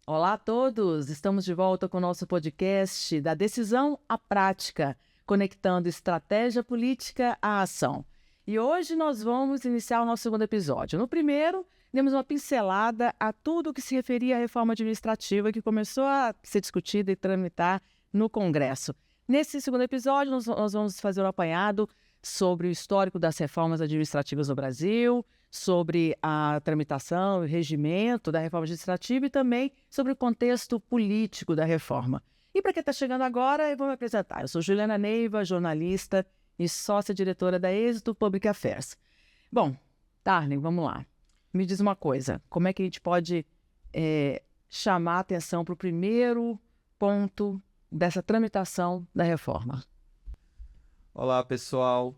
Olá a todos! Estamos de volta com o nosso podcast da decisão à prática, conectando estratégia política à ação. E hoje nós vamos iniciar o nosso segundo episódio. No primeiro, demos uma pincelada a tudo o que se referia à reforma administrativa que começou a ser discutida e tramitar no Congresso. Nesse segundo episódio, nós vamos fazer um apanhado sobre o histórico das reformas administrativas no Brasil, sobre a tramitação e regimento da reforma administrativa e também sobre o contexto político da reforma. E para quem está chegando agora, eu vou me apresentar. Eu sou Juliana Neiva, jornalista e sócia-diretora da Êxito Public Affairs. Bom, Tarlen, vamos lá. Me diz uma coisa, como é que a gente pode chamar a atenção para o primeiro ponto dessa tramitação da reforma? Olá, pessoal.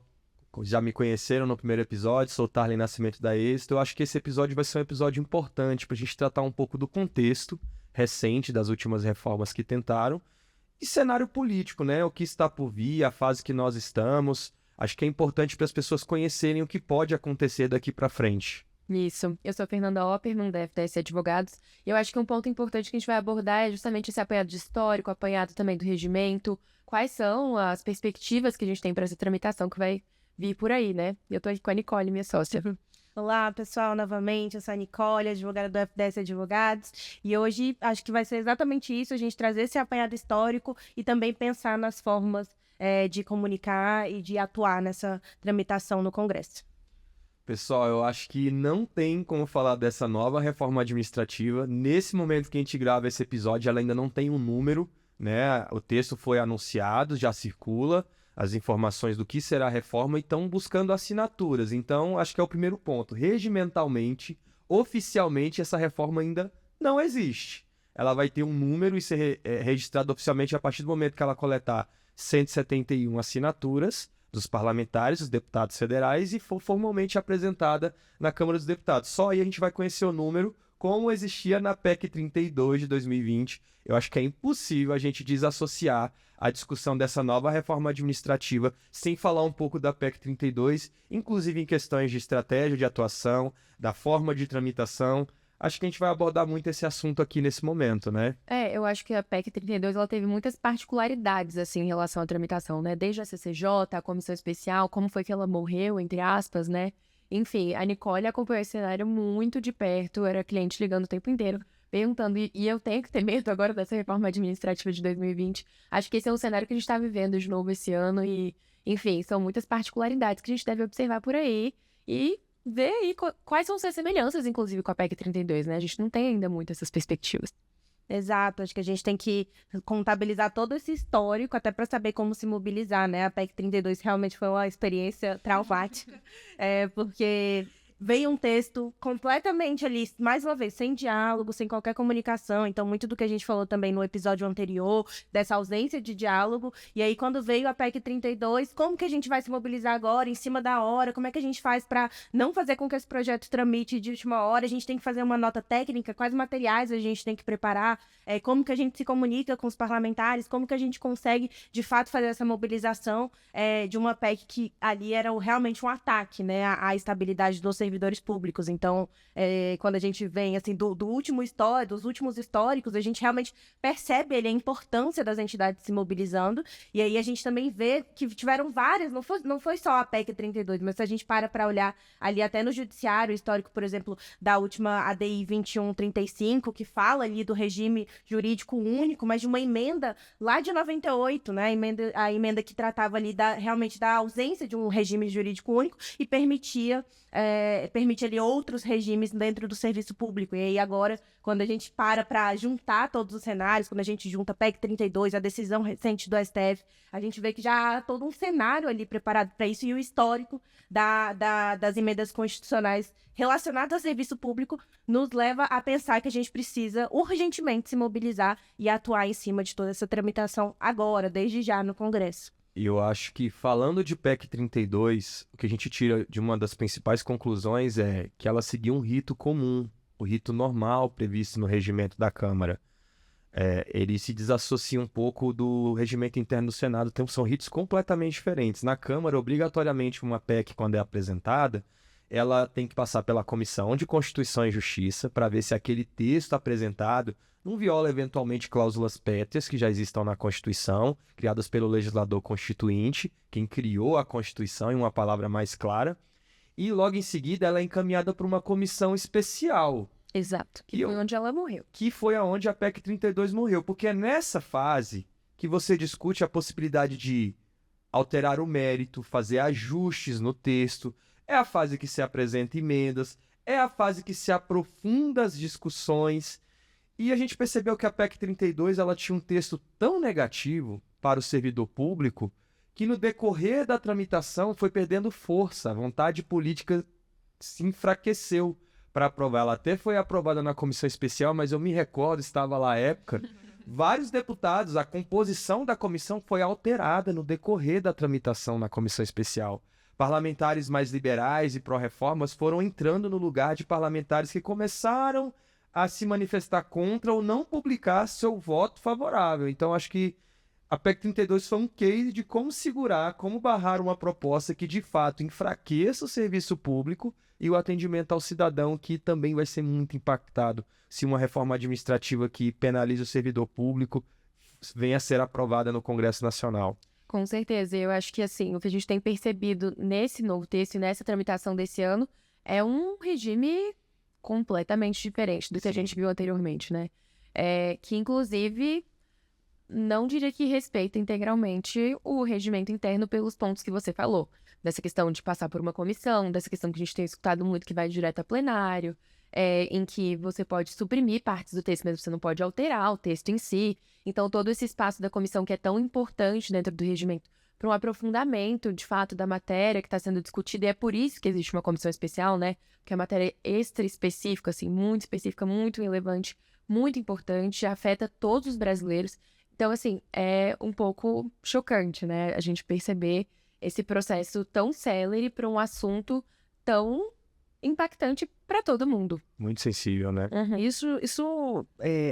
Já me conheceram no primeiro episódio, sou Tarlen Nascimento da Êxito. Eu acho que esse episódio vai ser um episódio importante para a gente tratar um pouco do contexto recente das últimas reformas que tentaram e cenário político, né? O que está por vir, a fase que nós estamos. Acho que é importante para as pessoas conhecerem o que pode acontecer daqui para frente. Isso. Eu sou Fernanda Opperman, da FTS Advogados, e eu acho que um ponto importante que a gente vai abordar é justamente esse apanhado de histórico, apanhado também do regimento, quais são as perspectivas que a gente tem para essa tramitação que vai vir por aí, né? Eu tô aqui com a Nicole, minha sócia. Olá, pessoal, novamente, eu sou a Nicole, advogada do FDS Advogados, e hoje acho que vai ser exatamente isso, a gente trazer esse apanhado histórico e também pensar nas formas de comunicar e de atuar nessa tramitação no Congresso. Pessoal, eu acho que não tem como falar dessa nova reforma administrativa. Nesse momento que a gente grava esse episódio, ela ainda não tem um número, né? O texto foi anunciado, já circula as informações do que será a reforma e estão buscando assinaturas. Então, acho que é o primeiro ponto. Regimentalmente, oficialmente, essa reforma ainda não existe. Ela vai ter um número e ser registrada oficialmente a partir do momento que ela coletar 171 assinaturas dos parlamentares, dos deputados federais, e for formalmente apresentada na Câmara dos Deputados. Só aí a gente vai conhecer o número, como existia na PEC 32 de 2020. Eu acho que é impossível a gente desassociar a discussão dessa nova reforma administrativa sem falar um pouco da PEC 32, inclusive em questões de estratégia de atuação, da forma de tramitação. Acho que a gente vai abordar muito esse assunto aqui nesse momento, né? Eu acho que a PEC 32, ela teve muitas particularidades, assim, em relação à tramitação, né? Desde a CCJ, a Comissão Especial, como foi que ela morreu, entre aspas, né? Enfim, a Nicole acompanhou esse cenário muito de perto, era cliente ligando o tempo inteiro, perguntando, e eu tenho que ter medo agora dessa reforma administrativa de 2020. Acho que esse é um cenário que a gente está vivendo de novo esse ano e, enfim, são muitas particularidades que a gente deve observar por aí e ver aí quais são as semelhanças, inclusive, com a PEC 32, né? A gente não tem ainda muito essas perspectivas. Exato, acho que a gente tem que contabilizar todo esse histórico até para saber como se mobilizar, né? A PEC 32 realmente foi uma experiência traumática, porque veio um texto completamente ali, mais uma vez, sem diálogo, sem qualquer comunicação. Então, muito do que a gente falou também no episódio anterior, dessa ausência de diálogo. E aí, quando veio a PEC 32, como que a gente vai se mobilizar agora, em cima da hora? Como é que a gente faz para não fazer com que esse projeto tramite de última hora? A gente tem que fazer uma nota técnica, quais materiais a gente tem que preparar, como que a gente se comunica com os parlamentares, como que a gente consegue, de fato, fazer essa mobilização de uma PEC que ali era realmente um ataque, né, à estabilidade dos servidores públicos. Então, quando a gente vem assim, dos últimos históricos, a gente realmente percebe a importância das entidades se mobilizando, e aí a gente também vê que tiveram várias, não foi só a PEC 32, mas se a gente para olhar ali até no judiciário histórico, por exemplo, da última ADI 2135, que fala ali do regime jurídico único, mas de uma emenda lá de 98, né, a emenda que tratava ali realmente da ausência de um regime jurídico único e permite ali outros regimes dentro do serviço público. E aí agora, quando a gente para juntar todos os cenários, quando a gente junta a PEC 32, a decisão recente do STF, a gente vê que já há todo um cenário ali preparado para isso, e o histórico das emendas constitucionais relacionadas ao serviço público nos leva a pensar que a gente precisa urgentemente se mobilizar e atuar em cima de toda essa tramitação agora, desde já no Congresso. E eu acho que, falando de PEC 32, o que a gente tira de uma das principais conclusões é que ela seguiu um rito comum, o rito normal previsto no regimento da Câmara. Ele se desassocia um pouco do regimento interno do Senado, são ritos completamente diferentes. Na Câmara, obrigatoriamente, uma PEC, quando é apresentada, ela tem que passar pela Comissão de Constituição e Justiça para ver se aquele texto apresentado não viola eventualmente cláusulas pétreas que já existam na Constituição, criadas pelo legislador constituinte, quem criou a Constituição, em uma palavra mais clara, e logo em seguida ela é encaminhada para uma comissão especial, Exato. Que foi onde ela morreu. que foi aonde a PEC 32 morreu, porque é nessa fase que você discute a possibilidade de alterar o mérito, fazer ajustes no texto, é a fase que se apresenta emendas, é a fase que se aprofunda as discussões, e a gente percebeu que a PEC 32 ela tinha um texto tão negativo para o servidor público que no decorrer da tramitação foi perdendo força, a vontade política se enfraqueceu para aprovar. Ela até foi aprovada na comissão especial, mas eu me recordo, estava lá à época, vários deputados, a composição da comissão foi alterada no decorrer da tramitação na comissão especial. Parlamentares mais liberais e pró-reformas foram entrando no lugar de parlamentares que começaram a se manifestar contra ou não publicar seu voto favorável. Então, acho que a PEC 32 foi um case de como segurar, como barrar uma proposta que, de fato, enfraqueça o serviço público e o atendimento ao cidadão, que também vai ser muito impactado se uma reforma administrativa que penaliza o servidor público venha a ser aprovada no Congresso Nacional. Com certeza. Eu acho que, assim, o que a gente tem percebido nesse novo texto e nessa tramitação desse ano é um regime completamente diferente do que a gente viu anteriormente, né? Que, inclusive, não diria que respeita integralmente o regimento interno pelos pontos que você falou. Dessa questão de passar por uma comissão, dessa questão que a gente tem escutado muito que vai direto a plenário, em que você pode suprimir partes do texto, mas você não pode alterar o texto em si. Então, todo esse espaço da comissão que é tão importante dentro do regimento para um aprofundamento, de fato, da matéria que está sendo discutida, e é por isso que existe uma comissão especial, né? Que é uma matéria extra específica, assim, muito específica, muito relevante, muito importante, afeta todos os brasileiros. Então, assim, é um pouco chocante, né? A gente perceber esse processo tão célere para um assunto tão impactante para todo mundo. Muito sensível, né? Isso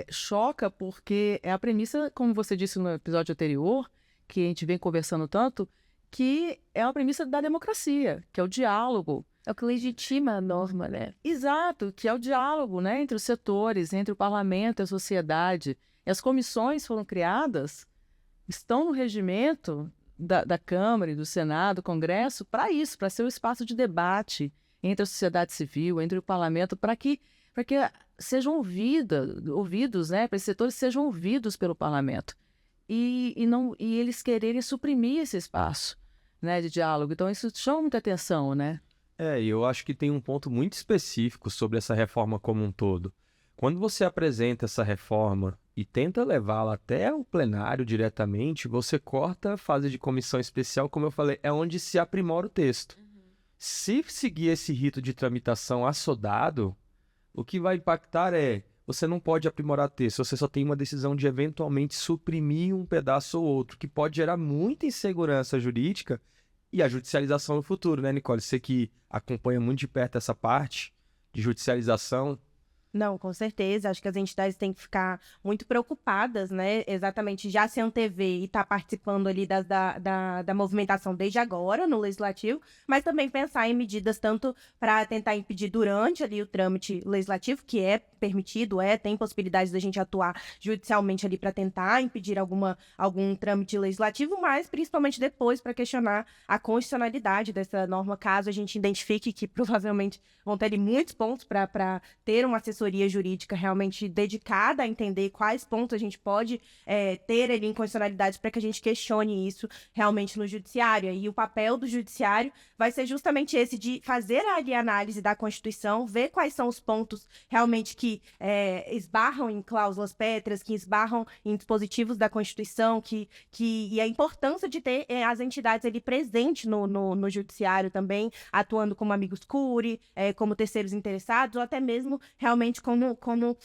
choca porque é a premissa, como você disse no episódio anterior, que a gente vem conversando tanto, que é uma premissa da democracia, que é o diálogo. É o que legitima a norma, né? Exato, que é o diálogo, né, entre os setores, entre o parlamento e a sociedade. E as comissões foram criadas, estão no regimento da Câmara e do Senado, do Congresso, para isso, para ser um espaço de debate entre a sociedade civil, entre o parlamento, para que sejam ouvidos, né, para esses setores sejam ouvidos pelo parlamento. E eles quererem suprimir esse espaço, né, de diálogo. Então, isso chama muita atenção, né? E eu acho que tem um ponto muito específico sobre essa reforma como um todo. Quando você apresenta essa reforma e tenta levá-la até o plenário diretamente, você corta a fase de comissão especial, como eu falei, é onde se aprimora o texto. Se seguir esse rito de tramitação assodado, o que vai impactar você não pode aprimorar texto, você só tem uma decisão de eventualmente suprimir um pedaço ou outro, que pode gerar muita insegurança jurídica e a judicialização no futuro, né, Nicole? Você que acompanha muito de perto essa parte de judicialização. Não, com certeza. Acho que as entidades têm que ficar muito preocupadas, né? Exatamente, já se antever e estar participando ali da movimentação desde agora no Legislativo, mas também pensar em medidas tanto para tentar impedir durante ali o trâmite legislativo, que é permitido, tem possibilidade da gente atuar judicialmente ali para tentar impedir algum trâmite legislativo, mas principalmente depois para questionar a constitucionalidade dessa norma, caso a gente identifique que provavelmente vão ter ali muitos pontos para ter uma assessoria jurídica realmente dedicada a entender quais pontos a gente pode ter ali inconstitucionalidades para que a gente questione isso realmente no judiciário. E o papel do judiciário vai ser justamente esse, de fazer ali a análise da Constituição, ver quais são os pontos realmente que esbarram em cláusulas pétreas, que esbarram em dispositivos da Constituição, e a importância de ter as entidades ali presentes no judiciário também, atuando como amigos curi, como terceiros interessados, ou até mesmo realmente como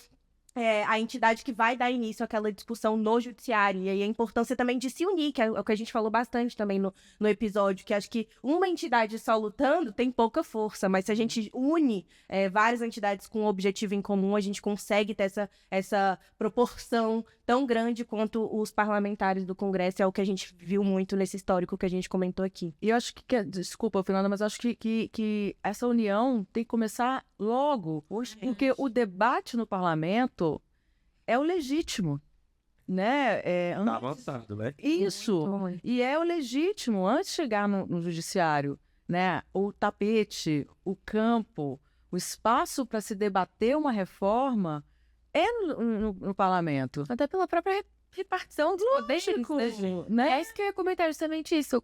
a entidade que vai dar início àquela discussão no judiciário. E aí a importância também de se unir, que é o que a gente falou bastante também no episódio, que acho que uma entidade só lutando tem pouca força, mas se a gente une várias entidades com um objetivo em comum, a gente consegue ter essa proporção tão grande quanto os parlamentares do Congresso, é o que a gente viu muito nesse histórico que a gente comentou aqui. E eu acho desculpa, Fernanda, mas eu acho que essa união tem que começar logo, porque o debate no parlamento é o legítimo, né? Tá avançado, né? Isso, e é o legítimo antes de chegar no judiciário, né? O tapete, o campo, o espaço para se debater uma reforma é no parlamento. Até pela própria repartição dos poderes, né? É isso que eu ia comentar, justamente isso.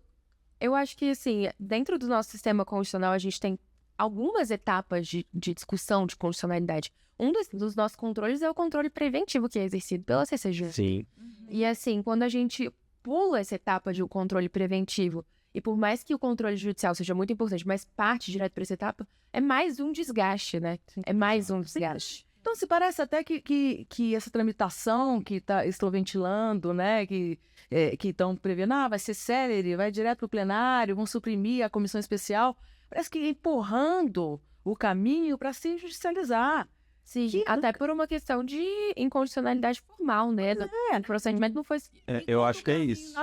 Eu acho que, assim, dentro do nosso sistema constitucional, a gente tem algumas etapas de discussão de constitucionalidade. Um dos nossos controles é o controle preventivo, que é exercido pela CCJ. Sim. E, assim, quando a gente pula essa etapa de controle preventivo, e por mais que o controle judicial seja muito importante, mas parte direto para essa etapa, é mais um desgaste, né? É mais um desgaste. Então, se parece até que essa tramitação que estou ventilando, né, que estão prevendo, vai ser célere, vai direto para o plenário, vão suprimir a comissão especial, parece que empurrando o caminho para se judicializar. Sim, até por uma questão de inconstitucionalidade formal, né? O procedimento não foi... Eu acho que é isso.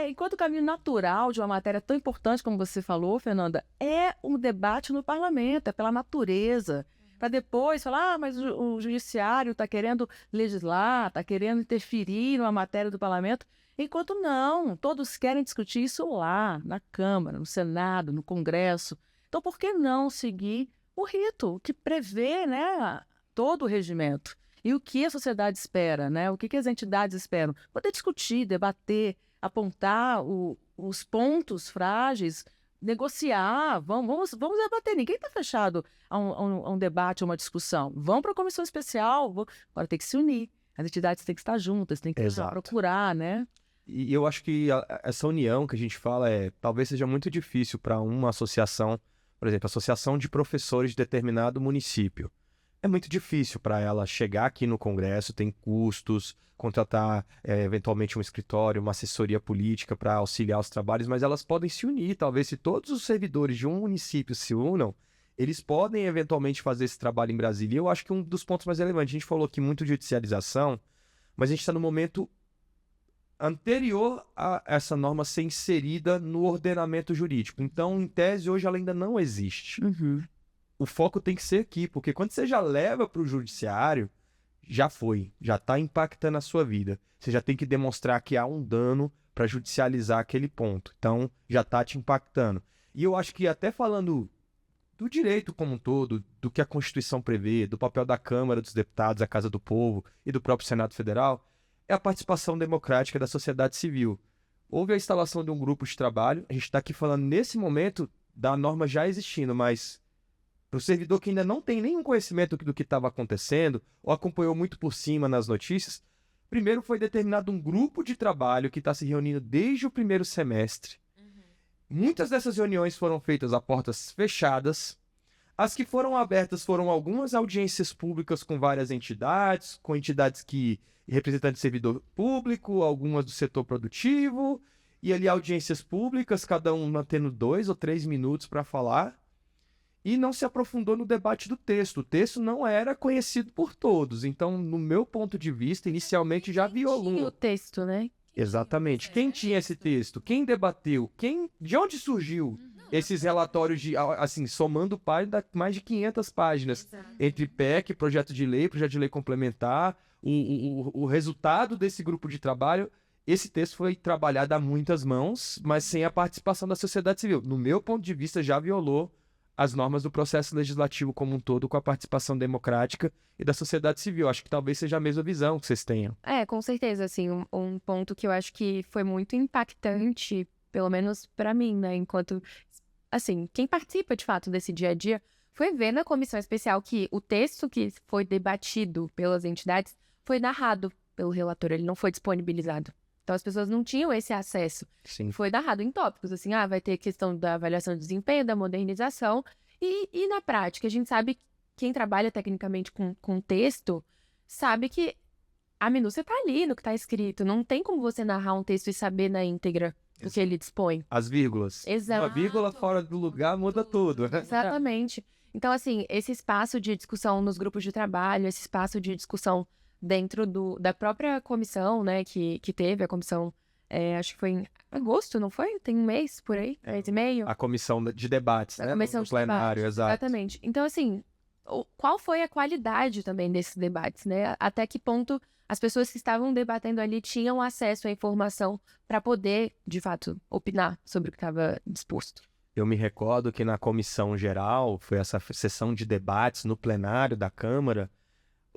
Enquanto o caminho natural de uma matéria tão importante como você falou, Fernanda, é um debate no parlamento, é pela natureza. Para depois falar, mas o judiciário está querendo legislar, está querendo interferir numa matéria do parlamento, enquanto não, todos querem discutir isso lá, na Câmara, no Senado, no Congresso. Então, por que não seguir o rito que prevê, né, todo o regimento? E o que a sociedade espera, né? O que as entidades esperam? Poder discutir, debater, apontar os pontos frágeis, negociar, vamos debater. Ninguém está fechado a um debate, a uma discussão. Vão para a comissão especial, agora tem que se unir. As entidades têm que estar juntas, têm que procurar, né? E eu acho que essa união que a gente fala talvez seja muito difícil para uma associação, por exemplo, a associação de professores de determinado município. É muito difícil para ela chegar aqui no Congresso, tem custos, contratar eventualmente um escritório, uma assessoria política para auxiliar os trabalhos, mas elas podem se unir. Talvez se todos os servidores de um município se unam, eles podem eventualmente fazer esse trabalho em Brasília. E eu acho que um dos pontos mais relevantes, a gente falou aqui muito de judicialização, mas a gente está no momento anterior a essa norma ser inserida no ordenamento jurídico. Então, em tese, hoje ela ainda não existe. O foco tem que ser aqui, porque quando você já leva para o judiciário, já está impactando a sua vida. Você já tem que demonstrar que há um dano para judicializar aquele ponto. Então, já está te impactando. E eu acho que até falando do direito como um todo, do que a Constituição prevê, do papel da Câmara dos Deputados, a Casa do Povo e do próprio Senado Federal, é a participação democrática da sociedade civil. Houve a instalação de um grupo de trabalho, a gente está aqui falando nesse momento da norma já existindo, mas para o servidor que ainda não tem nenhum conhecimento do que estava acontecendo, ou acompanhou muito por cima nas notícias, primeiro foi determinado um grupo de trabalho que está se reunindo desde o primeiro semestre. Muitas dessas reuniões foram feitas a portas fechadas. As que foram abertas foram algumas audiências públicas com várias entidades, com entidades que representantes do servidor público, algumas do setor produtivo, e ali audiências públicas, cada um tendo 2 ou 3 minutos para falar. E não se aprofundou no debate do texto. O texto não era conhecido por todos. Então, no meu ponto de vista, inicialmente já violou. Tinha o texto, né? Exatamente. Quem tinha esse texto? Quem debateu? De onde surgiu esses relatórios de, assim, somando páginas, mais de 500 páginas? Entre PEC, projeto de lei complementar, o resultado desse grupo de trabalho. Esse texto foi trabalhado a muitas mãos, mas sem a participação da sociedade civil. No meu ponto de vista, já violou as normas do processo legislativo como um todo, com a participação democrática e da sociedade civil. Acho que talvez seja a mesma visão que vocês tenham. Com certeza, assim, um ponto que eu acho que foi muito impactante, pelo menos para mim, né, enquanto, assim, quem participa de fato desse dia a dia, foi ver na comissão especial que o texto que foi debatido pelas entidades foi narrado pelo relator, ele não foi disponibilizado. Então, as pessoas não tinham esse acesso. Sim. Foi narrado em tópicos, assim, vai ter questão da avaliação de desempenho, da modernização. E na prática, a gente sabe que quem trabalha tecnicamente com texto sabe que a minúcia tá ali no que tá escrito. Não tem como você narrar um texto e saber na íntegra o que ele dispõe. As vírgulas. Exato. Uma vírgula fora do lugar muda tudo, né? Exatamente. Então, assim, esse espaço de discussão nos grupos de trabalho, esse espaço de discussão dentro da própria comissão, né, que teve, a comissão, acho que foi em agosto, não foi? Tem um mês por aí? Mês e meio? A comissão de debates, né? Comissão No de plenário, debates, exato. exatamente. Então, assim, qual foi a qualidade também desses debates, né? Até que ponto as pessoas que estavam debatendo ali tinham acesso à informação para poder, de fato, opinar sobre o que estava disposto. Eu me recordo que na comissão geral, foi essa sessão de debates no plenário da Câmara,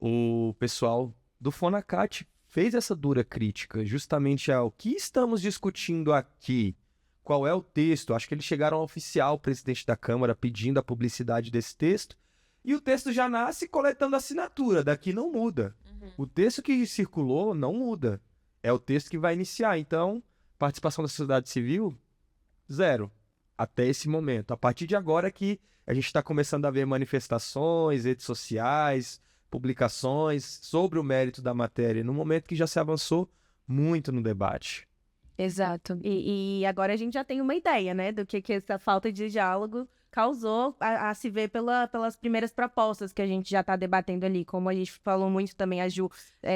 o pessoal do Fonacat fez essa dura crítica justamente ao que estamos discutindo aqui. Qual é o texto? Acho que eles chegaram ao oficial presidente da Câmara pedindo a publicidade desse texto, e o texto já nasce coletando assinatura, daqui não muda. O texto que circulou não muda. É o texto que vai iniciar. Então, participação da sociedade civil, zero. Até esse momento. A partir de agora é que a gente está começando a ver manifestações, redes sociais, publicações sobre o mérito da matéria, no momento que já se avançou muito no debate. Exato. E agora a gente já tem uma ideia, né, do que essa falta de diálogo causou a se ver pelas primeiras propostas que a gente já está debatendo ali. Como a gente falou muito também, a Ju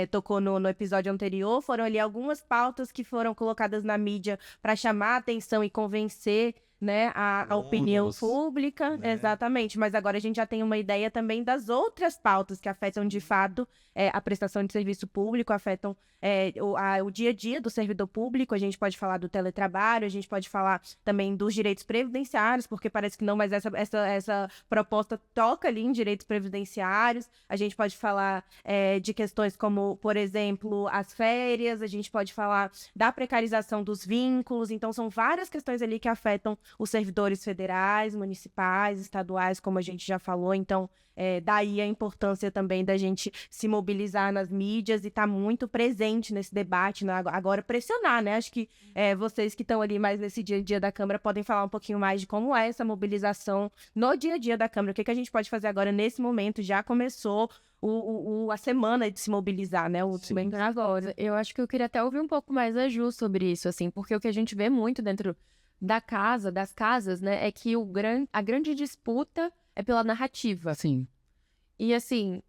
tocou no episódio anterior, foram ali algumas pautas que foram colocadas na mídia para chamar a atenção e convencer, né, a opinião pública, né? Exatamente, mas agora a gente já tem uma ideia também das outras pautas que afetam de fato a prestação de serviço público, afetam o dia a dia do servidor público. A gente pode falar do teletrabalho, a gente pode falar também dos direitos previdenciários, porque parece que não, mas essa proposta toca ali em direitos previdenciários. A gente pode falar de questões como, por exemplo, as férias, a gente pode falar da precarização dos vínculos. Então, são várias questões ali que afetam os servidores federais, municipais, estaduais, como a gente já falou. Então, daí a importância também da gente se mobilizar nas mídias e estar muito presente nesse debate, né? Agora pressionar, né? Acho que vocês que estão ali mais nesse dia a dia da Câmara podem falar um pouquinho mais de como é essa mobilização no dia a dia da Câmara. O que a gente pode fazer agora nesse momento? Já começou a semana de se mobilizar, né? Agora, eu acho que eu queria até ouvir um pouco mais a Ju sobre isso, assim, porque o que a gente vê muito dentro das casas, né, é que a grande disputa é pela narrativa. Sim. E, assim,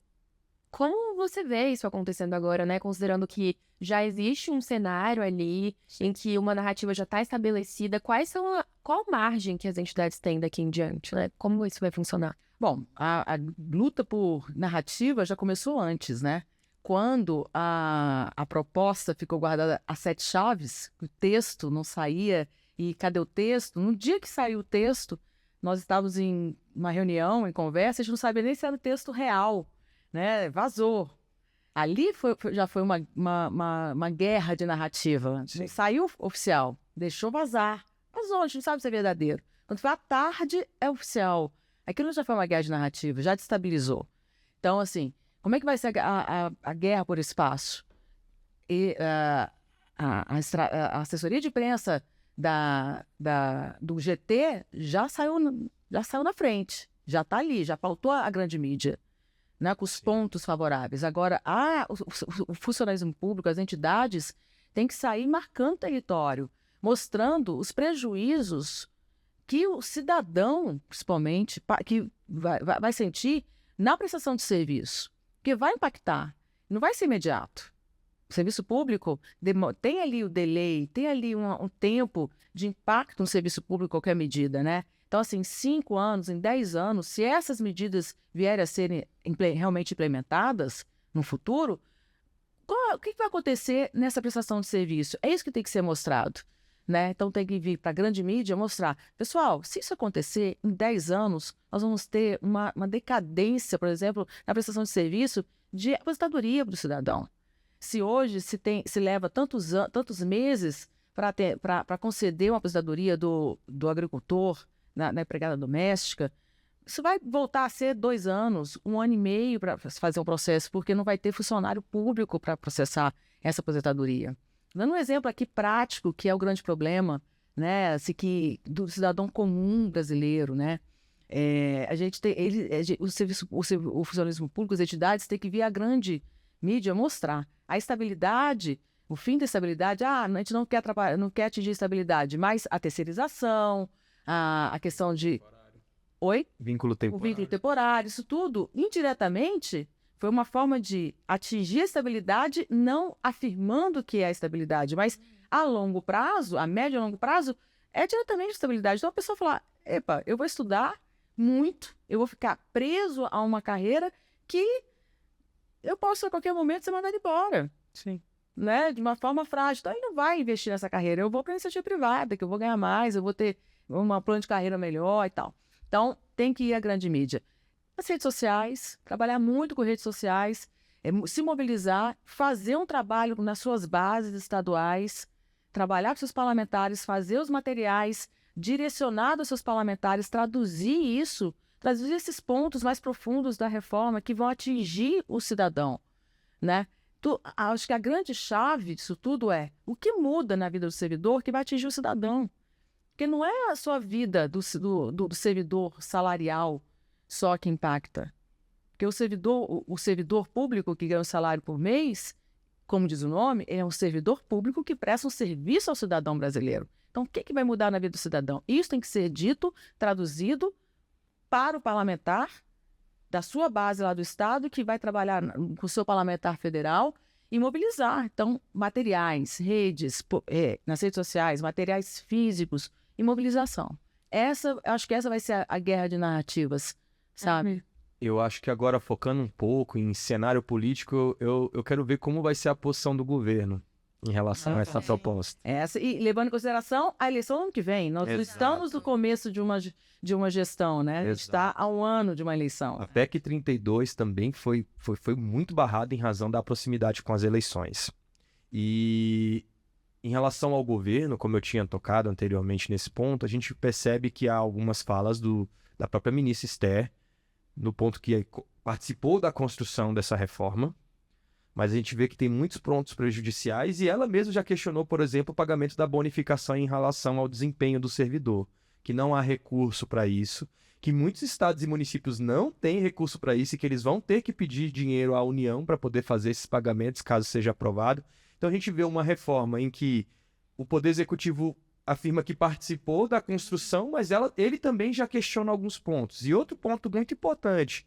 como você vê isso acontecendo agora, né, considerando que já existe um cenário ali em que uma narrativa já está estabelecida, qual margem que as entidades têm daqui em diante, né? Como isso vai funcionar? Bom, a luta por narrativa já começou antes, né? Quando a proposta ficou guardada a 7 chaves, o texto não saía. E cadê o texto? No dia que saiu o texto, nós estávamos em uma reunião, em conversa, a gente não sabia nem se era o texto real, né? Vazou. Ali já foi uma guerra de narrativa. Não saiu oficial, deixou vazar. Vazou, a gente não sabe se é verdadeiro. Quando foi à tarde, é oficial. Aquilo já foi uma guerra de narrativa, já destabilizou. Então, assim, como é que vai ser a guerra por espaço? E a assessoria de imprensa do GT já saiu na frente, já está ali, já pautou a grande mídia, né, com os pontos favoráveis. Agora, o funcionalismo público, as entidades, têm que sair marcando território, mostrando os prejuízos que o cidadão, principalmente, que vai sentir na prestação de serviço, que vai impactar, não vai ser imediato. O serviço público tem ali o delay, tem ali um tempo de impacto no serviço público, qualquer medida, né? Então, assim, em 5 anos, em 10 anos, se essas medidas vierem a serem realmente implementadas no futuro, o que vai acontecer nessa prestação de serviço? É isso que tem que ser mostrado, né? Então, tem que vir para a grande mídia mostrar, pessoal, se isso acontecer, em 10 anos, nós vamos ter uma decadência, por exemplo, na prestação de serviço de aposentadoria para o cidadão. Se hoje se leva tantos meses para conceder uma aposentadoria do agricultor na empregada doméstica, isso vai voltar a ser 2 anos, 1 ano e meio para fazer um processo, porque não vai ter funcionário público para processar essa aposentadoria. Dando um exemplo aqui prático, que é o grande problema, né, do cidadão comum brasileiro, né? O funcionalismo público, as entidades têm que vir à grande mídia mostrar. A estabilidade, o fim da estabilidade, a gente não quer não quer atingir estabilidade, mas a terceirização, a questão de... Oi? Vínculo O temporário. vínculo temporário, isso tudo, indiretamente, foi uma forma de atingir a estabilidade, não afirmando que é a estabilidade, mas a longo prazo, a médio e longo prazo, é diretamente a estabilidade. Então a pessoa fala, epa, eu vou estudar muito, eu vou ficar preso a uma carreira que eu posso a qualquer momento ser mandado embora, Sim. né? De uma forma frágil. Então ele não vai investir nessa carreira, eu vou para a iniciativa privada, que eu vou ganhar mais, eu vou ter um plano de carreira melhor e tal. Então tem que ir à grande mídia. As redes sociais, trabalhar muito com redes sociais, se mobilizar, fazer um trabalho nas suas bases estaduais, trabalhar com seus parlamentares, fazer os materiais direcionados aos seus parlamentares, traduzir esses pontos mais profundos da reforma que vão atingir o cidadão, né? Acho que a grande chave disso tudo é o que muda na vida do servidor que vai atingir o cidadão. Porque não é a sua vida do servidor salarial só que impacta. Porque o servidor público que ganha um salário por mês, como diz o nome, é um servidor público que presta um serviço ao cidadão brasileiro. Então, o que vai mudar na vida do cidadão? Isso tem que ser dito, traduzido para o parlamentar da sua base lá do Estado, que vai trabalhar com o seu parlamentar federal e mobilizar. Então, materiais, nas redes sociais, materiais físicos e mobilização. Acho que essa vai ser a guerra de narrativas, sabe? Eu acho que agora, focando um pouco em cenário político, eu quero ver como vai ser a posição do governo em relação a essa proposta. E levando em consideração a eleição do ano que vem. Nós não estamos no começo de uma gestão, né? A gente está há um ano de uma eleição. A PEC 32 também foi muito barrada em razão da proximidade com as eleições. E em relação ao governo, como eu tinha tocado anteriormente nesse ponto, a gente percebe que há algumas falas da própria ministra Esther, no ponto que participou da construção dessa reforma, mas a gente vê que tem muitos pontos prejudiciais e ela mesma já questionou, por exemplo, o pagamento da bonificação em relação ao desempenho do servidor, que não há recurso para isso, que muitos estados e municípios não têm recurso para isso e que eles vão ter que pedir dinheiro à União para poder fazer esses pagamentos, caso seja aprovado. Então a gente vê uma reforma em que o Poder Executivo afirma que participou da construção, mas ele também já questiona alguns pontos. E outro ponto muito importante,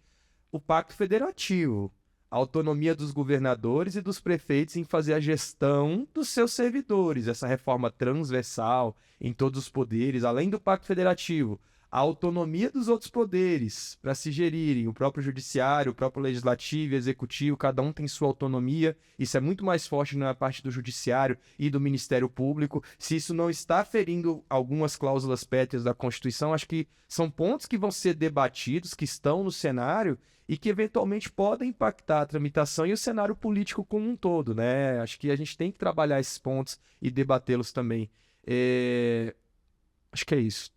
o Pacto Federativo, a autonomia dos governadores e dos prefeitos em fazer a gestão dos seus servidores, essa reforma transversal em todos os poderes, além do Pacto Federativo, a autonomia dos outros poderes para se gerirem, o próprio judiciário, o próprio legislativo e executivo, cada um tem sua autonomia, isso é muito mais forte na parte do judiciário e do Ministério Público. Se isso não está ferindo algumas cláusulas pétreas da Constituição, acho que são pontos que vão ser debatidos, que estão no cenário e que eventualmente podem impactar a tramitação e o cenário político como um todo, né? Acho que a gente tem que trabalhar esses pontos e debatê-los também. Acho que é isso.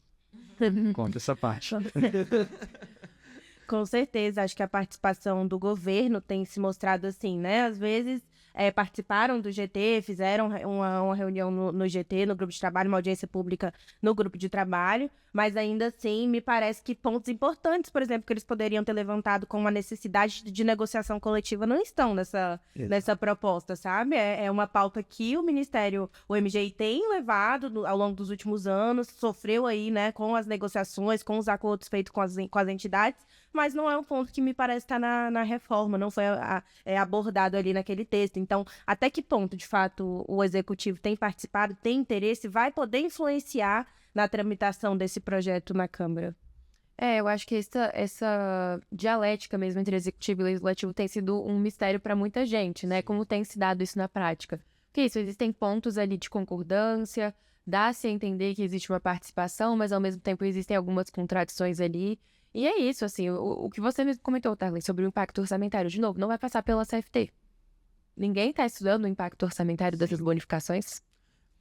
Conta essa parte. Com certeza, acho que a participação do governo tem se mostrado assim, né? Às vezes participaram do GT, fizeram uma reunião no GT, no grupo de trabalho, uma audiência pública no grupo de trabalho, mas ainda assim me parece que pontos importantes, por exemplo, que eles poderiam ter levantado com uma necessidade de negociação coletiva não estão nessa proposta, sabe? É uma pauta que o MGI tem levado ao longo dos últimos anos, sofreu aí, né, com as negociações, com os acordos feitos com as entidades, mas não é um ponto que me parece estar na reforma, não foi abordado ali naquele texto. Então, até que ponto, de fato, o Executivo tem participado, tem interesse, vai poder influenciar na tramitação desse projeto na Câmara? Eu acho que essa dialética mesmo entre Executivo e Legislativo tem sido um mistério para muita gente, né? Como tem se dado isso na prática. Porque isso, existem pontos ali de concordância, dá-se a entender que existe uma participação, mas ao mesmo tempo existem algumas contradições ali. E é isso, assim, o que você me comentou, Tarley, sobre o impacto orçamentário, de novo, não vai passar pela CFT. Ninguém está estudando o impacto orçamentário dessas bonificações?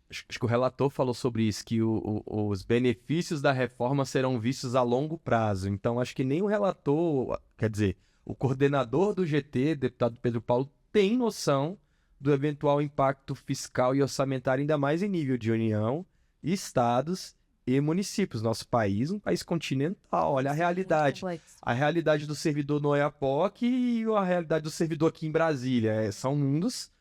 Acho que o relator falou sobre isso, que os benefícios da reforma serão vistos a longo prazo. Então, acho que nem o relator, quer dizer, o coordenador do GT, deputado Pedro Paulo, tem noção do eventual impacto fiscal e orçamentário, ainda mais em nível de União, estados e municípios. Nosso país, um país continental, olha a realidade. A realidade do servidor no Oiapoque e a realidade do servidor aqui em Brasília. São mundos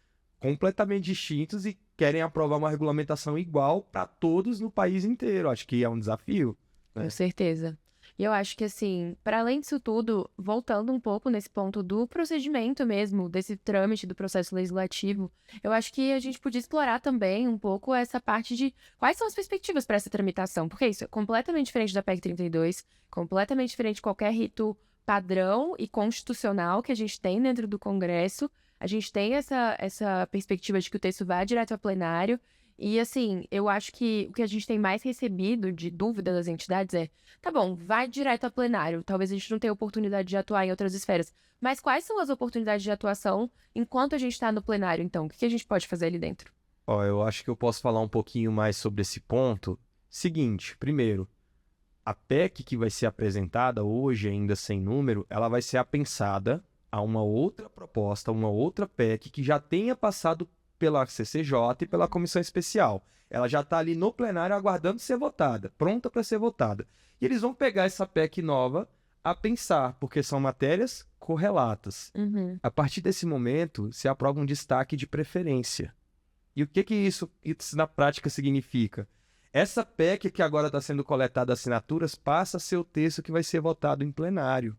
completamente distintos e querem aprovar uma regulamentação igual para todos no país inteiro. Acho que é um desafio. Com certeza. E eu acho que, assim, para além disso tudo, voltando um pouco nesse ponto do procedimento mesmo, desse trâmite do processo legislativo, eu acho que a gente podia explorar também um pouco essa parte de quais são as perspectivas para essa tramitação, porque isso é completamente diferente da PEC 32, completamente diferente de qualquer rito padrão e constitucional que a gente tem dentro do Congresso. A gente tem essa perspectiva de que o texto vai direto ao plenário. E, assim, eu acho que o que a gente tem mais recebido de dúvida das entidades é, tá bom, vai direto ao plenário, talvez a gente não tenha oportunidade de atuar em outras esferas, mas quais são as oportunidades de atuação enquanto a gente está no plenário, então? O que a gente pode fazer ali dentro? Eu acho que eu posso falar um pouquinho mais sobre esse ponto. Seguinte, primeiro, a PEC que vai ser apresentada hoje, ainda sem número, ela vai ser apensada a uma outra proposta, uma outra PEC que já tenha passado pela CCJ e pela comissão especial. Ela já está ali no plenário aguardando ser votada, pronta para ser votada. E eles vão pegar essa PEC nova a pensar, porque são matérias correlatas. A partir desse momento, se aprova um destaque de preferência. E o que isso na prática significa? Essa PEC que agora está sendo coletada assinaturas passa a ser o texto que vai ser votado em plenário.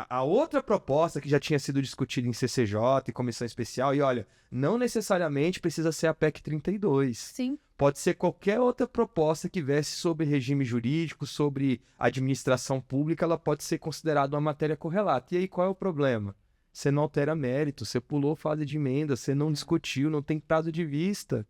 A outra proposta que já tinha sido discutida em CCJ e comissão especial, e olha, não necessariamente precisa ser a PEC 32. Sim. Pode ser qualquer outra proposta que viesse sobre regime jurídico, sobre administração pública, ela pode ser considerada uma matéria correlata. E aí qual é o problema? Você não altera mérito, você pulou fase de emenda, você não discutiu, não tem prazo de vista.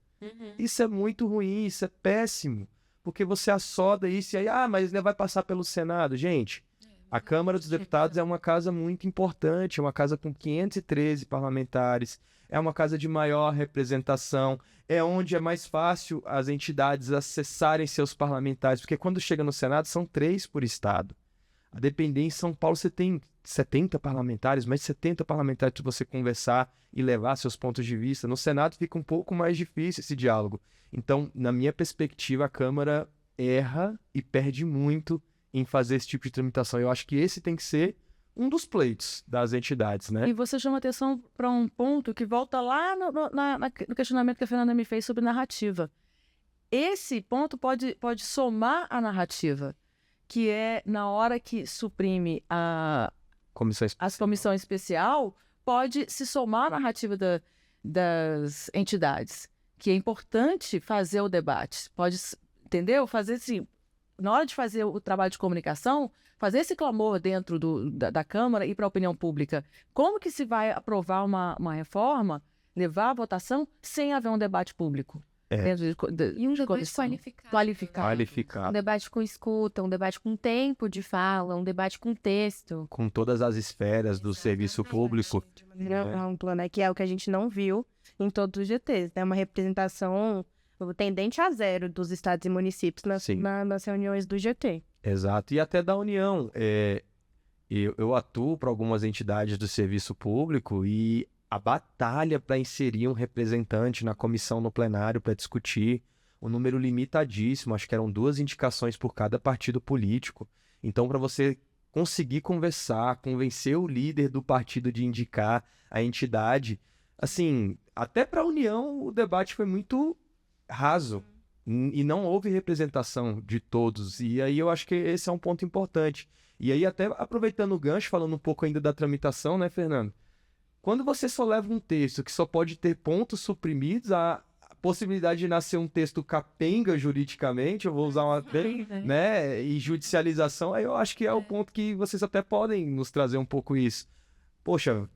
Isso é muito ruim, isso é péssimo, porque você assoda isso e aí, mas ele vai passar pelo Senado. Gente, a Câmara dos Deputados é uma casa muito importante, é uma casa com 513 parlamentares, é uma casa de maior representação, é onde é mais fácil as entidades acessarem seus parlamentares, porque quando chega no Senado são 3 por estado. A depender em São Paulo você tem 70 parlamentares, mais de 70 parlamentares para você conversar e levar seus pontos de vista. No Senado fica um pouco mais difícil esse diálogo. Então, na minha perspectiva, a Câmara erra e perde muito em fazer esse tipo de tramitação. Eu acho que esse tem que ser um dos pleitos das entidades, né? E você chama atenção para um ponto que volta lá no questionamento que a Fernanda me fez sobre narrativa. Esse ponto pode somar a narrativa, que é na hora que suprime a comissão especial, pode se somar à narrativa das entidades, que é importante fazer o debate. Pode, entendeu? Fazer assim, na hora de fazer o trabalho de comunicação, fazer esse clamor dentro da Câmara e para a opinião pública. Como que se vai aprovar uma reforma, levar à votação, sem haver um debate público? E um debate qualificado. Um debate com escuta, um debate com tempo de fala, um debate com texto. Com todas as esferas do serviço público. De maneira ampla, né? Que é o que a gente não viu em todos os GTs, né? Uma representação tendente a zero dos estados e municípios nas reuniões do GT. Exato. E até da União. Eu atuo para algumas entidades do serviço público e a batalha para inserir um representante na comissão, no plenário, para discutir um número limitadíssimo, acho que eram 2 indicações por cada partido político. Então, para você conseguir conversar, convencer o líder do partido de indicar a entidade, assim, até para a União o debate foi muito raso e não houve representação de todos. E aí eu acho que esse é um ponto importante. E aí, até aproveitando o gancho, falando um pouco ainda da tramitação, né, Fernando? Quando você só leva um texto que só pode ter pontos suprimidos, a possibilidade de nascer um texto capenga juridicamente, eu vou usar uma... né, e judicialização, aí eu acho que é o ponto que vocês até podem nos trazer um pouco isso. Poxa,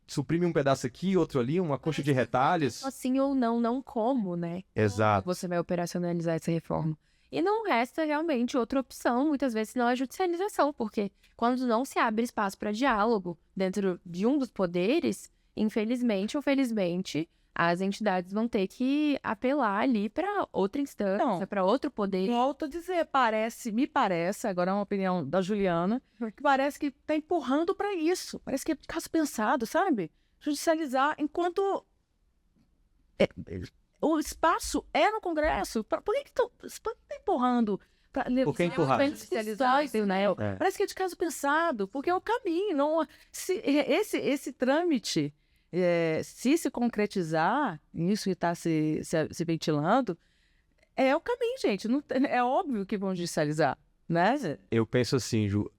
suprime um pedaço aqui, outro ali, uma coxa de retalhos. Assim ou não como, né? Exato. Você vai operacionalizar essa reforma. E não resta realmente outra opção, muitas vezes, senão a judicialização, porque quando não se abre espaço para diálogo dentro de um dos poderes, infelizmente ou felizmente, as entidades vão ter que apelar ali para outra instância, para outro poder. Volto a dizer, me parece, agora é uma opinião da Juliana, que parece que está empurrando para isso. Parece que é caso pensado, sabe? Judicializar enquanto... o espaço é no Congresso. Por que estão empurrando? Por que empurrar? Né? Parece que é de caso pensado, porque é o caminho. Não, esse trâmite, se se concretizar, isso que está se ventilando, é o caminho, gente. Não, é óbvio que vão judicializar, né? Eu penso assim, Ju,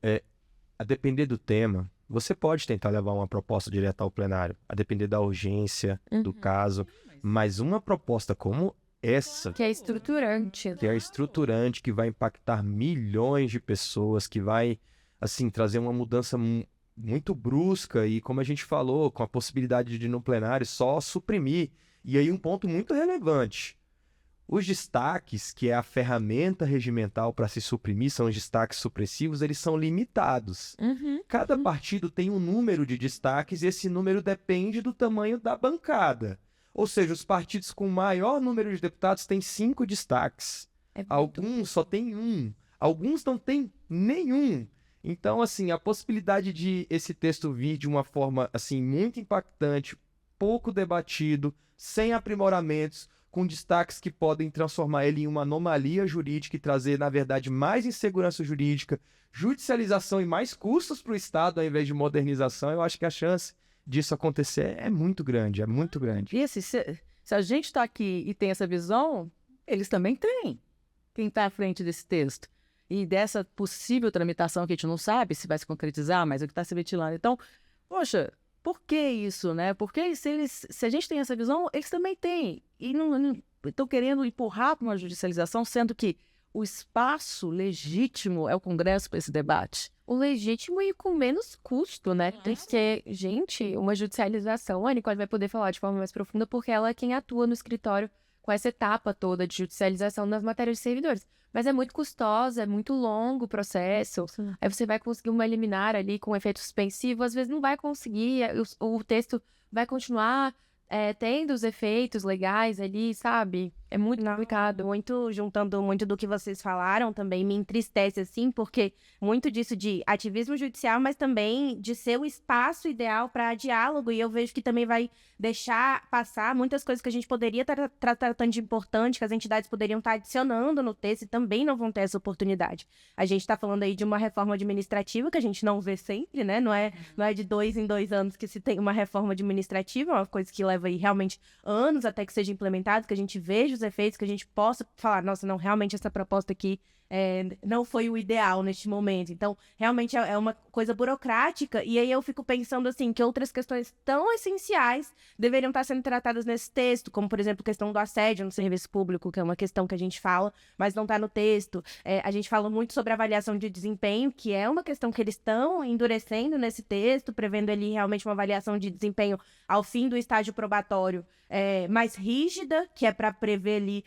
a depender do tema, você pode tentar levar uma proposta direta ao plenário, a depender da urgência do caso, mas uma proposta como essa, que é estruturante, que vai impactar milhões de pessoas, que vai, assim, trazer uma mudança muito brusca e, como a gente falou, com a possibilidade de, no plenário, só suprimir. E aí um ponto muito relevante. Os destaques, que é a ferramenta regimental para se suprimir, são os destaques supressivos, eles são limitados. Cada partido tem um número de destaques e esse número depende do tamanho da bancada. Ou seja, os partidos com maior número de deputados têm 5 destaques. Alguns só têm 1. Alguns não têm nenhum. Então, assim, a possibilidade de esse texto vir de uma forma, assim, muito impactante, pouco debatido, sem aprimoramentos, com destaques que podem transformar ele em uma anomalia jurídica e trazer, na verdade, mais insegurança jurídica, judicialização e mais custos para o Estado, ao invés de modernização, eu acho que a chance disso acontecer é muito grande, é muito grande. E assim, se a gente está aqui e tem essa visão, eles também têm. Quem está à frente desse texto. E dessa possível tramitação que a gente não sabe se vai se concretizar, mas é o que está se ventilando. Então, poxa, por que isso, né? Porque se a gente tem essa visão, eles também têm. E não estão querendo empurrar para uma judicialização, sendo que o espaço legítimo é o Congresso para esse debate. O legítimo e com menos custo, né? Porque, gente, uma judicialização, a Nicole vai poder falar de forma mais profunda, porque ela é quem atua no escritório com essa etapa toda de judicialização nas matérias de servidores. Mas é muito custosa, é muito longo o processo. Aí você vai conseguir uma liminar ali com efeito suspensivo, às vezes não vai conseguir, o texto vai continuar tendo os efeitos legais ali, sabe? É muito complicado. Juntando muito do que vocês falaram, também me entristece, assim, porque muito disso de ativismo judicial, mas também de ser o espaço ideal para diálogo, e eu vejo que também vai deixar passar muitas coisas que a gente poderia estar tratando de importante, que as entidades poderiam estar adicionando no texto e também não vão ter essa oportunidade. A gente está falando aí de uma reforma administrativa que a gente não vê sempre, né? Não é de 2 em 2 anos que se tem uma reforma administrativa, é uma coisa que leva aí realmente anos até que seja implementado, que a gente veja os efeitos, que a gente possa falar, nossa, não, realmente essa proposta aqui não foi o ideal neste momento. Então, realmente é uma coisa burocrática, e aí eu fico pensando, assim, que outras questões tão essenciais deveriam estar sendo tratadas nesse texto, como, por exemplo, a questão do assédio no serviço público, que é uma questão que a gente fala, mas não está no texto. A gente fala muito sobre avaliação de desempenho, que é uma questão que eles estão endurecendo nesse texto, prevendo ali realmente uma avaliação de desempenho ao fim do estágio probatório mais rígida, que é para prever ali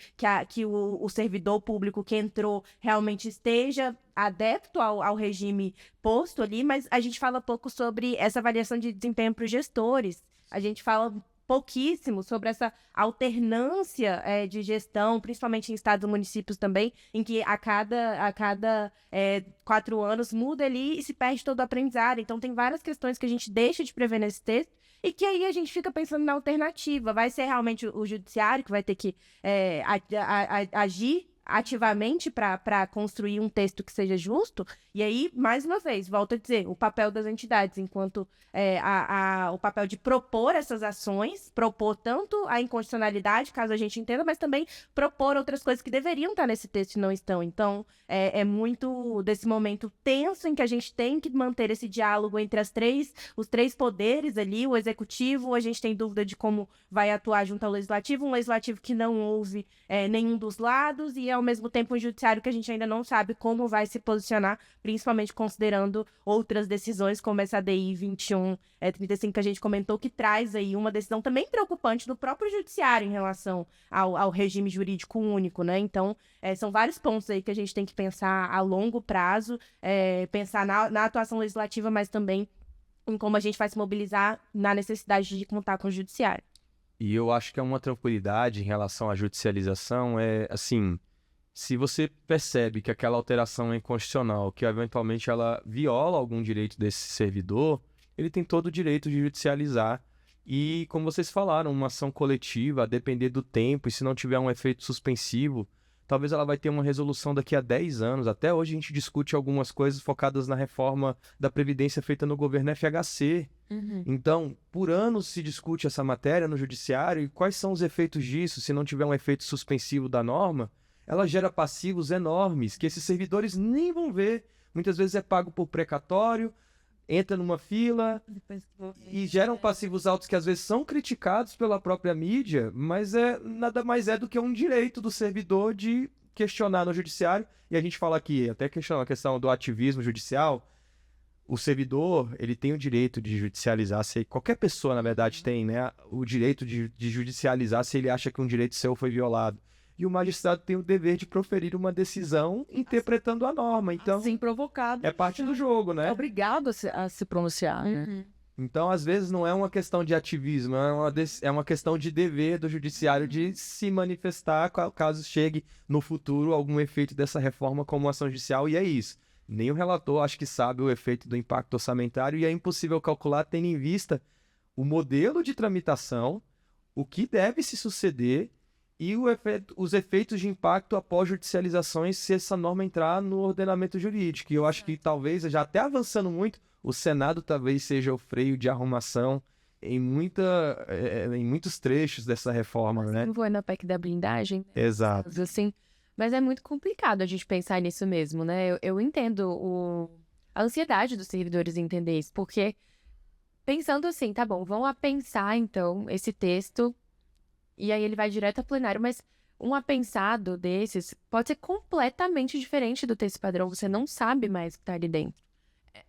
que o servidor público que entrou realmente esteja adepto ao regime posto ali, mas a gente fala pouco sobre essa avaliação de desempenho para os gestores. A gente fala pouquíssimo sobre essa alternância de gestão, principalmente em estados e municípios também, em que a cada 4 anos muda ali e se perde todo o aprendizado. Então, tem várias questões que a gente deixa de prever nesse texto e que aí a gente fica pensando na alternativa. Vai ser realmente o judiciário que vai ter que agir ativamente para construir um texto que seja justo? E aí, mais uma vez, volto a dizer, o papel das entidades enquanto o papel de propor essas ações, propor tanto a inconstitucionalidade, caso a gente entenda, mas também propor outras coisas que deveriam estar nesse texto e não estão. Então, é muito desse momento tenso em que a gente tem que manter esse diálogo entre os três poderes ali, o executivo, a gente tem dúvida de como vai atuar junto ao legislativo, um legislativo que não ouve nenhum dos lados, e ao mesmo tempo um judiciário que a gente ainda não sabe como vai se posicionar, principalmente considerando outras decisões, como essa DI 2135 que a gente comentou, que traz aí uma decisão também preocupante do próprio judiciário em relação ao regime jurídico único, né? Então, são vários pontos aí que a gente tem que pensar a longo prazo, pensar na atuação legislativa, mas também em como a gente vai se mobilizar na necessidade de contar com o judiciário. E eu acho que é uma tranquilidade em relação à judicialização, assim, se você percebe que aquela alteração é inconstitucional, que eventualmente ela viola algum direito desse servidor, ele tem todo o direito de judicializar E, como vocês falaram, uma ação coletiva, a depender do tempo, e se não tiver um efeito suspensivo, talvez ela vai ter uma resolução daqui a 10 anos. Até hoje a gente discute algumas coisas focadas na reforma da Previdência feita no governo FHC. Então, por anos se discute essa matéria no judiciário e quais são os efeitos disso. Se não tiver um efeito suspensivo da norma, ela gera passivos enormes que esses servidores nem vão ver. Muitas vezes é pago por precatório, entra numa fila e geram passivos altos que às vezes são criticados pela própria mídia, mas nada mais é do que um direito do servidor de questionar no judiciário. E a gente fala aqui, até questionando a questão do ativismo judicial, o servidor, ele tem o direito de judicializar, se qualquer pessoa, na verdade, tem, né, o direito de judicializar se ele acha que um direito seu foi violado. E o magistrado tem o dever de proferir uma decisão interpretando a norma. Então, Assim provocado. é parte do jogo, né? É obrigado a se pronunciar, né? Então, às vezes, não é uma questão de ativismo, é uma questão de dever do judiciário de se manifestar caso chegue no futuro algum efeito dessa reforma como ação judicial, e é isso. Nem o relator acho que sabe o efeito do impacto orçamentário e é impossível calcular tendo em vista o modelo de tramitação, o que deve se suceder e os efeitos de impacto após judicializações se essa norma entrar no ordenamento jurídico. E eu acho que talvez, já até avançando muito, o Senado talvez seja o freio de arrumação em muitos trechos dessa reforma, né? Não foi na PEC da blindagem. Exato. Assim, mas é muito complicado a gente pensar nisso mesmo, né? Eu entendo a ansiedade dos servidores em entender isso, porque pensando assim, tá bom, vão a pensar então esse texto e aí ele vai direto ao plenário, mas um apensado desses pode ser completamente diferente do texto padrão, você não sabe mais o que tá ali dentro.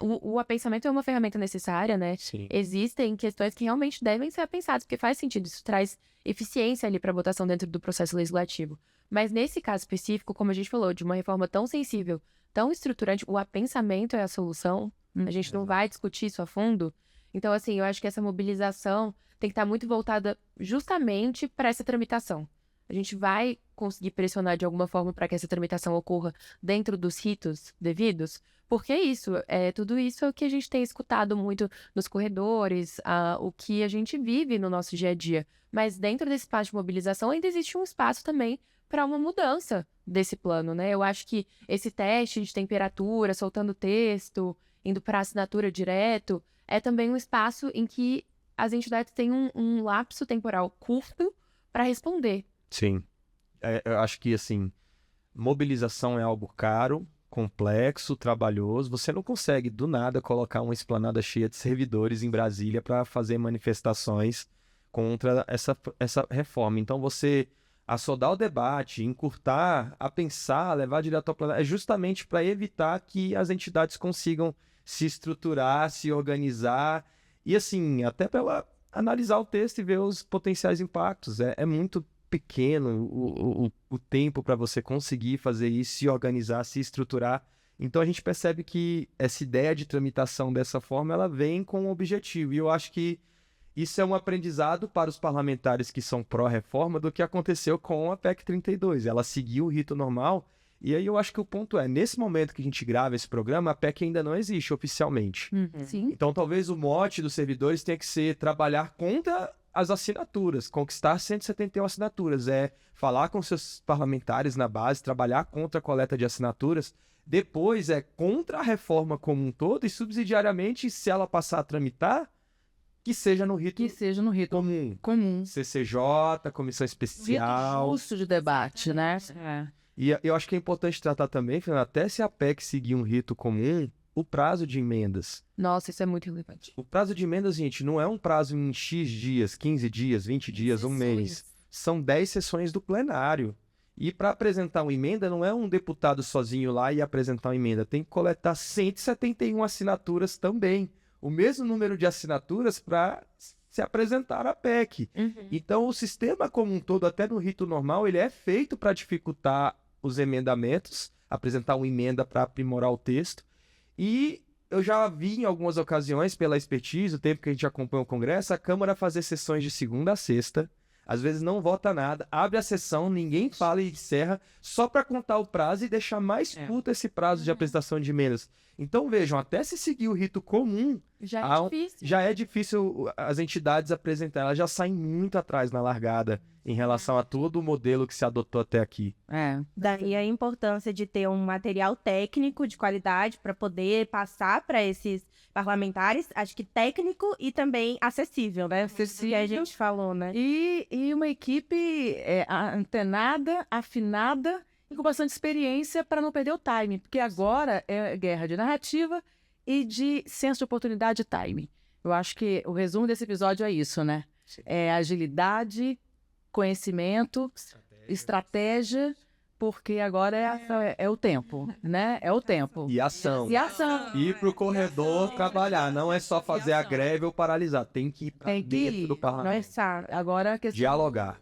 O apensamento é uma ferramenta necessária, né? Sim. Existem questões que realmente devem ser apensadas, porque faz sentido, isso traz eficiência ali para votação dentro do processo legislativo. Mas nesse caso específico, como a gente falou, de uma reforma tão sensível, tão estruturante, o apensamento é a solução, a gente não vai discutir isso a fundo. Então, assim, eu acho que essa mobilização tem que estar muito voltada justamente para essa tramitação. A gente vai conseguir pressionar de alguma forma para que essa tramitação ocorra dentro dos ritos devidos, porque é isso, tudo isso é o que a gente tem escutado muito nos corredores, o que a gente vive no nosso dia a dia. Mas dentro desse espaço de mobilização ainda existe um espaço também para uma mudança desse plano, né? Eu acho que esse teste de temperatura, soltando texto, indo para assinatura direto, é também um espaço em que as entidades têm um lapso temporal curto para responder. Sim. Eu acho que, assim, mobilização é algo caro, complexo, trabalhoso. Você não consegue, do nada, colocar uma esplanada cheia de servidores em Brasília para fazer manifestações contra essa reforma. Então, você assodar o debate, encurtar, a pensar, levar direto ao plenário, é justamente para evitar que as entidades consigam se estruturar, se organizar e, assim, até para analisar o texto e ver os potenciais impactos. É muito pequeno o tempo para você conseguir fazer isso, se organizar, se estruturar. Então a gente percebe que essa ideia de tramitação dessa forma, ela vem com um objetivo. E eu acho que isso é um aprendizado para os parlamentares que são pró-reforma do que aconteceu com a PEC 32. Ela seguiu o rito normal. E aí eu acho que o ponto é, nesse momento que a gente grava esse programa, a PEC ainda não existe oficialmente. Sim. Então talvez o mote dos servidores tenha que ser trabalhar contra as assinaturas, conquistar 171 assinaturas, falar com seus parlamentares na base, trabalhar contra a coleta de assinaturas, depois contra a reforma como um todo e subsidiariamente, se ela passar a tramitar, que seja no rito comum. CCJ, comissão especial. Rito justo de debate, né? E eu acho que é importante tratar também, Fernanda, até se a PEC seguir um rito comum, o prazo de emendas. Nossa, isso é muito relevante. O prazo de emendas, gente, não é um prazo em X dias, 15 dias, 20 dias, um mês. São 10 sessões do plenário. E para apresentar uma emenda, não é um deputado sozinho lá e apresentar uma emenda. Tem que coletar 171 assinaturas também. O mesmo número de assinaturas para se apresentar a PEC. Então, o sistema como um todo, até no rito normal, ele é feito para dificultar os emendamentos, apresentar uma emenda para aprimorar o texto. E eu já vi em algumas ocasiões, pela expertise, o tempo que a gente acompanha o Congresso, a Câmara fazer sessões de segunda a sexta, às vezes não vota nada, abre a sessão, ninguém fala e encerra, só para contar o prazo e deixar mais curto esse prazo de apresentação de emendas. Então vejam, até se seguir o rito comum, Já há é um- difícil. já é difícil as entidades apresentar, elas já saem muito atrás na largada em relação a todo o modelo que se adotou até aqui. Daí a importância de ter um material técnico de qualidade para poder passar para esses parlamentares, acho que técnico e também acessível, né? Acessível. Que a gente falou, né? E uma equipe antenada, afinada e com bastante experiência para não perder o time, porque agora é guerra de narrativa e de senso de oportunidade e time. Eu acho que o resumo desse episódio é isso, né? É agilidade, conhecimento, estratégia, porque agora é o tempo, né? É o tempo. E ação. E ação. Ir pro corredor trabalhar, não é só fazer a greve ou paralisar, tem que ir pra Tem que dentro ir. do parlamento. Nossa, Agora a questão Dialogar.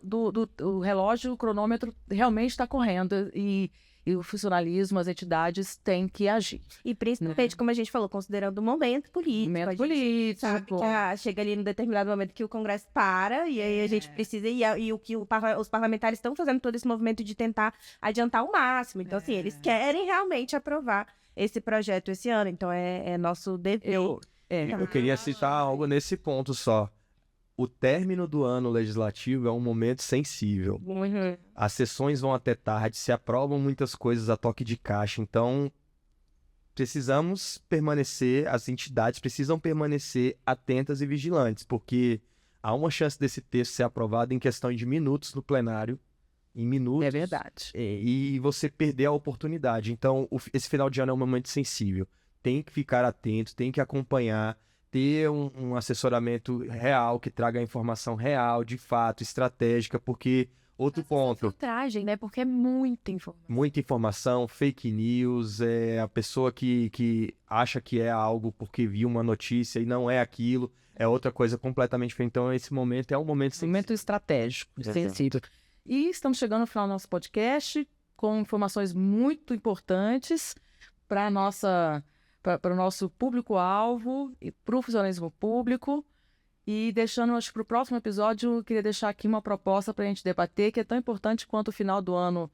o relógio, o cronômetro realmente está correndo e o funcionalismo, as entidades têm que agir. e principalmente, como a gente falou, considerando o momento político. Momento a gente político. sabe que chega ali num determinado momento que o Congresso para e aí a gente precisa e o que os parlamentares estão fazendo todo esse movimento de tentar adiantar o máximo. Então, assim, eles querem realmente aprovar esse projeto esse ano. Então, é nosso dever. Eu queria citar algo nesse ponto só. O término do ano legislativo é um momento sensível. Uhum. As sessões vão até tarde, se aprovam muitas coisas a toque de caixa, então precisamos permanecer, as entidades precisam permanecer atentas e vigilantes, porque há uma chance desse texto ser aprovado em questão de minutos no plenário, em minutos. É verdade. E você perder a oportunidade. Então, esse final de ano é um momento sensível. Tem que ficar atento, tem que acompanhar, ter um assessoramento real, que traga a informação real, de fato, estratégica, porque, outro ponto, Filtragem, né? Porque é muita informação. muita informação, fake news, a pessoa que acha que é algo porque viu uma notícia e não é aquilo, é outra coisa completamente diferente. Então, esse momento é um momento sensível. Momento estratégico, Exato. sensível. E estamos chegando no final do nosso podcast com informações muito importantes para o nosso público-alvo e para o funcionalismo público. E deixando, acho que para o próximo episódio, eu queria deixar aqui uma proposta para a gente debater, que é tão importante quanto o final do ano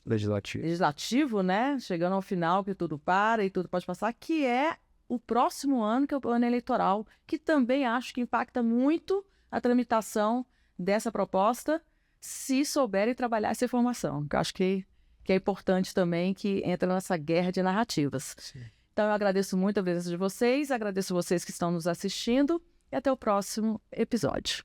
legislativo, né? Chegando ao final, que tudo para e tudo pode passar, que é o próximo ano, que é o ano eleitoral, que também acho que impacta muito a tramitação dessa proposta, se souberem trabalhar essa informação. Eu acho que é importante também que entra nessa guerra de narrativas. Sim. Então, eu agradeço muito a presença de vocês, agradeço vocês que estão nos assistindo e até o próximo episódio.